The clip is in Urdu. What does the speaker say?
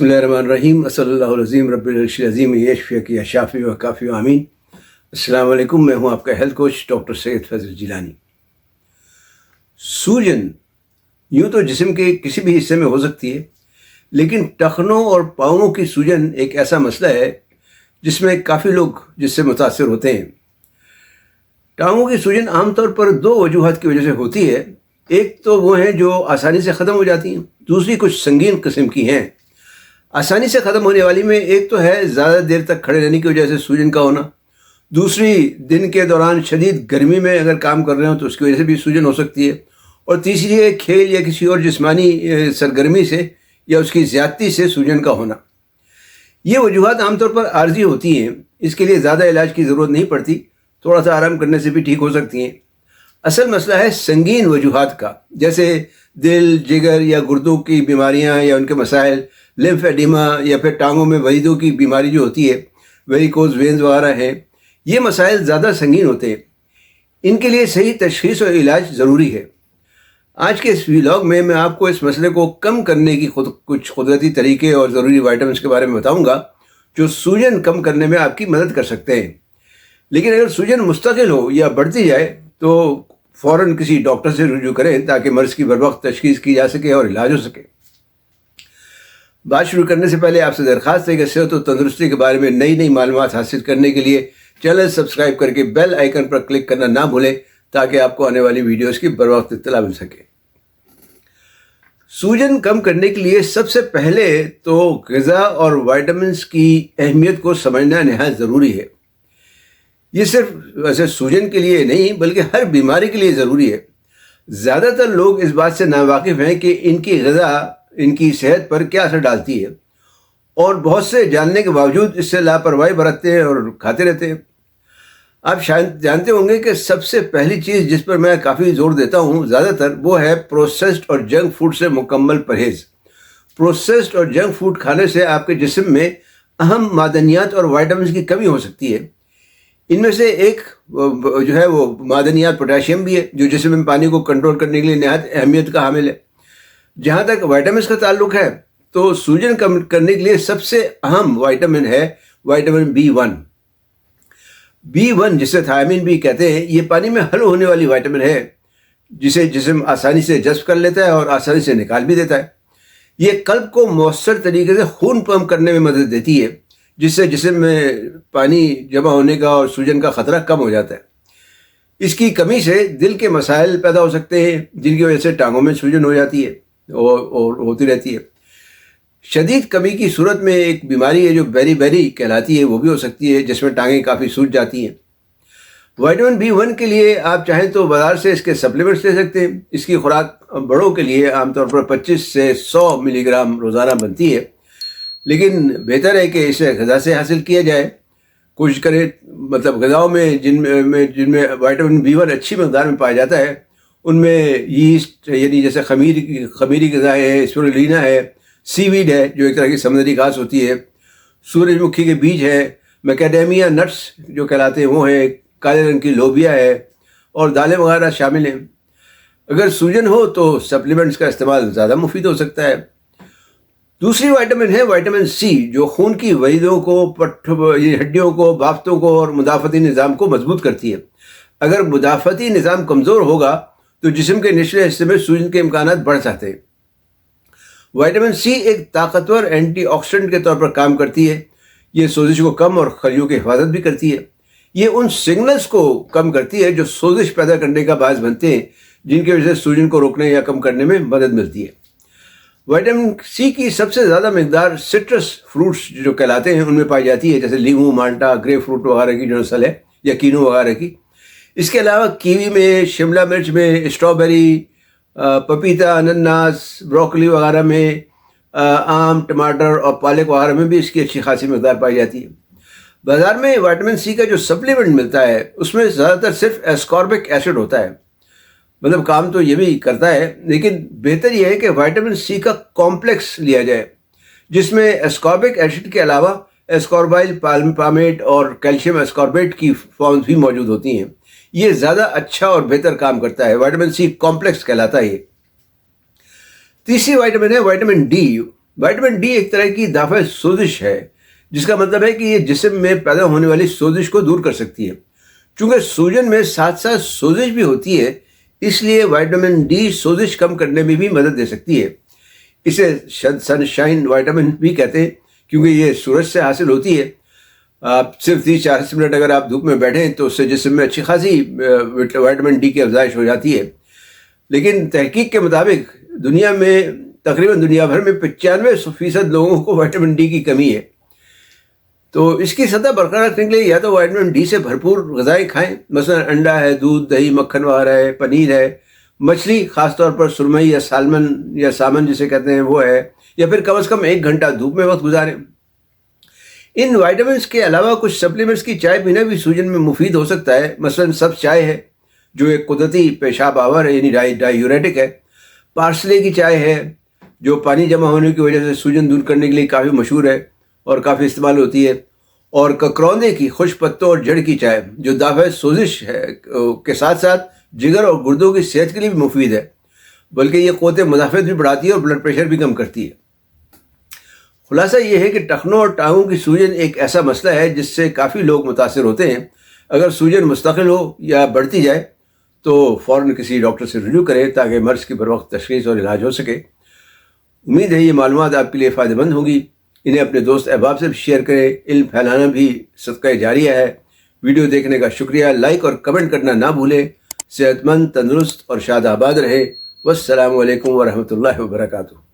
بسم اللہ الرحمن الرحیم صلی اللہ العظیم رب العرش العظیم یشفیک یا شافی و کافی و آمین۔ السلام علیکم، میں ہوں آپ کا ہیلتھ کوچ ڈاکٹر سید فیضل جیلانی۔ سوجن یوں تو جسم کے کسی بھی حصے میں ہو سکتی ہے، لیکن ٹخنوں اور پاؤں کی سوجن ایک ایسا مسئلہ ہے جس میں کافی لوگ جس سے متاثر ہوتے ہیں۔ ٹانگوں کی سوجن عام طور پر دو وجوہات کی وجہ سے ہوتی ہے۔ ایک تو وہ ہیں جو آسانی سے ختم ہو جاتی ہیں، دوسری کچھ سنگین قسم کی ہیں۔ آسانی سے ختم ہونے والی میں ایک تو ہے زیادہ دیر تک کھڑے رہنے کی وجہ سے سوجن کا ہونا، دوسری دن کے دوران شدید گرمی میں اگر کام کر رہے ہوں تو اس کی وجہ سے بھی سوجن ہو سکتی ہے، اور تیسری ہے کھیل یا کسی اور جسمانی سرگرمی سے یا اس کی زیادتی سے سوجن کا ہونا۔ یہ وجوہات عام طور پر عارضی ہوتی ہیں، اس کے لیے زیادہ علاج کی ضرورت نہیں پڑتی، تھوڑا سا آرام کرنے سے بھی ٹھیک ہو سکتی ہیں۔ اصل مسئلہ ہے سنگین وجوہات کا، جیسے دل، جگر یا گردوں کی بیماریاں یا ان کے مسائل، لمف ایڈیما یا پھر ٹانگوں میں وریدوں کی بیماری جو ہوتی ہے، ویریکوز وینز وغیرہ ہیں۔ یہ مسائل زیادہ سنگین ہوتے ہیں، ان کے لیے صحیح تشخیص اور علاج ضروری ہے۔ آج کے اس ویلاگ میں آپ کو اس مسئلے کو کم کرنے کی کچھ قدرتی طریقے اور ضروری وائٹامنس کے بارے میں بتاؤں گا جو سوجن کم کرنے میں آپ کی مدد کر سکتے ہیں۔ لیکن اگر سوجن مستقل ہو یا بڑھتی جائے تو فوراً کسی ڈاکٹر سے رجوع کریں تاکہ مرض کی بروقت تشخیص کی جا سکے اور علاج ہو سکے۔ بات شروع کرنے سے پہلے آپ سے درخواست ہے کہ صحت و تندرستی کے بارے میں نئی معلومات حاصل کرنے کے لیے چینل سبسکرائب کر کے بیل آئیکن پر کلک کرنا نہ بھولیں تاکہ آپ کو آنے والی ویڈیوز کی بروقت اطلاع مل سکے۔ سوجن کم کرنے کے لیے سب سے پہلے تو غذا اور وائٹامنس کی اہمیت کو سمجھنا نہایت ضروری ہے۔ یہ صرف ویسے سوجن کے لیے نہیں بلکہ ہر بیماری کے لیے ضروری ہے۔ زیادہ تر لوگ اس بات سے ناواقف ہیں کہ ان کی غذا ان کی صحت پر کیا اثر ڈالتی ہے، اور بہت سے جاننے کے باوجود اس سے لاپرواہی برتتے ہیں اور کھاتے رہتے ہیں۔ آپ شاید جانتے ہوں گے کہ سب سے پہلی چیز جس پر میں کافی زور دیتا ہوں زیادہ تر وہ ہے پروسیسڈ اور جنک فوڈ سے مکمل پرہیز۔ پروسیسڈ اور جنک فوڈ کھانے سے آپ کے جسم میں اہم معدنیات اور وائٹامنس کی کمی ہو سکتی ہے۔ ان میں سے ایک جو ہے وہ معدنیات پوٹاشیم بھی ہے، جو جسم میں پانی کو کنٹرول کرنے کے لیے نہایت اہمیت کا حامل ہے۔ جہاں تک وائٹامنس کا تعلق ہے تو سوجن کم کرنے کے لیے سب سے اہم وائٹامن ہے وائٹامن B1 جسے تھائامین بھی کہتے ہیں۔ یہ پانی میں حل ہونے والی وائٹامن ہے جسے جسم آسانی سے جذب کر لیتا ہے اور آسانی سے نکال بھی دیتا ہے۔ یہ قلب کو مؤثر طریقے سے خون پمپ کرنے میں مدد دیتی ہے، جس سے جسم میں پانی جمع ہونے کا اور سوجن کا خطرہ کم ہو جاتا ہے۔ اس کی کمی سے دل کے مسائل پیدا ہو سکتے ہیں، جن کی وجہ سے ٹانگوں میں سوجن ہو جاتی ہے اور ہوتی رہتی ہے۔ شدید کمی کی صورت میں ایک بیماری ہے جو بیری کہلاتی ہے، وہ بھی ہو سکتی ہے، جس میں ٹانگیں کافی سوج جاتی ہیں۔ وائٹامن B1 کے لیے آپ چاہیں تو بازار سے اس کے سپلیمنٹس لے سکتے ہیں۔ اس کی خوراک بڑوں کے لیے عام طور پر 25 سے 100 ملی گرام روزانہ بنتی ہے، لیکن بہتر ہے کہ اسے غذا سے حاصل کیا جائے۔ کوشش کریں مطلب غذاؤں میں جن میں وائٹامن B1 اچھی مقدار میں پایا جاتا ہے ان میں یسٹ یعنی جیسے خمیری غذائیں ہیں، اسپرولینہ ہے، سی ویڈ ہے جو ایک طرح کی سمندری گھاس ہوتی ہے، سورج مکھی کے بیج ہے، میکیڈیمیا نٹس جو کہلاتے ہیں وہ ہیں، کالے رنگ کی لوبیا ہے، اور دالیں وغیرہ شامل ہیں۔ اگر سوجن ہو تو سپلیمنٹس کا استعمال زیادہ مفید ہو سکتا ہے۔ دوسری وائٹامن ہے وائٹامن C، جو خون کی وریدوں کو، ہڈیوں کو، بافتوں کو اور مدافعتی نظام کو مضبوط کرتی ہے۔ اگر مدافعتی نظام کمزور ہوگا تو جسم کے نچلے حصے میں سوجن کے امکانات بڑھ جاتے ہیں۔ وائٹامن C ایک طاقتور اینٹی آکسیڈنٹ کے طور پر کام کرتی ہے۔ یہ سوزش کو کم اور خلیوں کی حفاظت بھی کرتی ہے۔ یہ ان سگنلز کو کم کرتی ہے جو سوزش پیدا کرنے کا باعث بنتے ہیں، جن کی وجہ سے سوجن کو روکنے یا کم کرنے میں مدد ملتی ہے۔ وائٹامن C کی سب سے زیادہ مقدار سٹرس فروٹس جو کہلاتے ہیں ان میں پائی جاتی ہے، جیسے لیمو، مالٹا، گریپ فروٹ وغیرہ کی جو نسل ہے، یا کینو وغیرہ کی۔ اس کے علاوہ کیوی میں، شملہ مرچ میں، اسٹرابیری، پپیتا، انناس، بروکلی وغیرہ میں، آم، ٹماٹر اور پالک وغیرہ میں بھی اس کی اچھی خاصی مقدار پائی جاتی ہے۔ بازار میں وائٹامن C کا جو سپلیمنٹ ملتا ہے اس میں زیادہ تر صرف ایسکاربک ایسڈ ہوتا ہے، مطلب کام تو یہ بھی کرتا ہے، لیکن بہتر یہ ہے کہ وائٹامن C کا کمپلیکس لیا جائے جس میں ایسکاربک ایسڈ کے علاوہ ایسکاربائل پالمیٹ اور کیلشیم ایسکاربیٹ کی فارمز بھی موجود ہوتی ہیں۔ یہ زیادہ اچھا اور بہتر کام کرتا ہے۔ وائٹامن C کمپلیکس کہلاتا ہے یہ۔ تیسری وائٹامن ہے وائٹامن D، وائٹامن ڈی ایک طرح کی دافع سوزش ہے، جس کا مطلب ہے کہ یہ جسم میں پیدا ہونے والی سوزش کو دور کر سکتی ہے۔ چونکہ سوجن میں ساتھ ساتھ سوزش بھی ہوتی ہے، اس لیے وائٹامن ڈی سوزش کم کرنے میں بھی مدد دے سکتی ہے۔ اسے سن شائن وائٹامن بھی کہتے ہیں کیونکہ یہ سورج سے حاصل ہوتی ہے۔ آپ صرف 30-40 منٹ اگر آپ دھوپ میں بیٹھیں تو اس سے جسم میں اچھی خاصی وائٹامن ڈی کی افزائش ہو جاتی ہے۔ لیکن تحقیق کے مطابق دنیا میں تقریباً دنیا بھر میں 95% لوگوں کو وائٹامن ڈی کی کمی ہے۔ تو اس کی سطح برقرار رکھنے کے لیے یا تو وائٹامن ڈی سے بھرپور غذائیں کھائیں، مثلا انڈا ہے، دودھ، دہی، مکھن وغیرہ ہے، پنیر ہے، مچھلی خاص طور پر سرمئی یا سالمن یا سامن جسے کہتے ہیں وہ ہے، یا پھر کم از کم 1 گھنٹہ دھوپ میں وقت گزاریں۔ ان وائٹامنس کے علاوہ کچھ سپلیمنٹس کی چائے پینا بھی سوجن میں مفید ہو سکتا ہے، مثلا سبز چائے ہے جو ایک قدرتی پیشاب آور ہے یعنی ڈائیوریٹک ہے، پارسلے کی چائے ہے جو پانی جمع ہونے کی وجہ سے سوجن دور کرنے کے لیے کافی مشہور ہے اور کافی استعمال ہوتی ہے، اور ککروندے کی خشک پتوں اور جڑ کی چائے جو دافع سوزش ہے کے ساتھ ساتھ جگر اور گردوں کی صحت کے لیے بھی مفید ہے، بلکہ یہ قوت مدافعت بھی بڑھاتی ہے اور بلڈ پریشر بھی کم کرتی ہے۔ خلاصہ یہ ہے کہ ٹخنوں اور ٹانگوں کی سوجن ایک ایسا مسئلہ ہے جس سے کافی لوگ متاثر ہوتے ہیں۔ اگر سوجن مستقل ہو یا بڑھتی جائے تو فوراً کسی ڈاکٹر سے رجوع کریں تاکہ مرض کی بروقت تشخیص اور علاج ہو سکے۔ امید ہے یہ معلومات آپ کے لیے فائدہ مند ہوگی۔ انہیں اپنے دوست احباب سے بھی شیئر کریں، علم پھیلانا بھی صدقہ جاریہ ہے۔ ویڈیو دیکھنے کا شکریہ، لائک اور کمنٹ کرنا نہ بھولیں۔ صحت مند، تندرست اور شاد آباد رہیں۔ والسلام علیکم ورحمۃ اللہ وبرکاتہ۔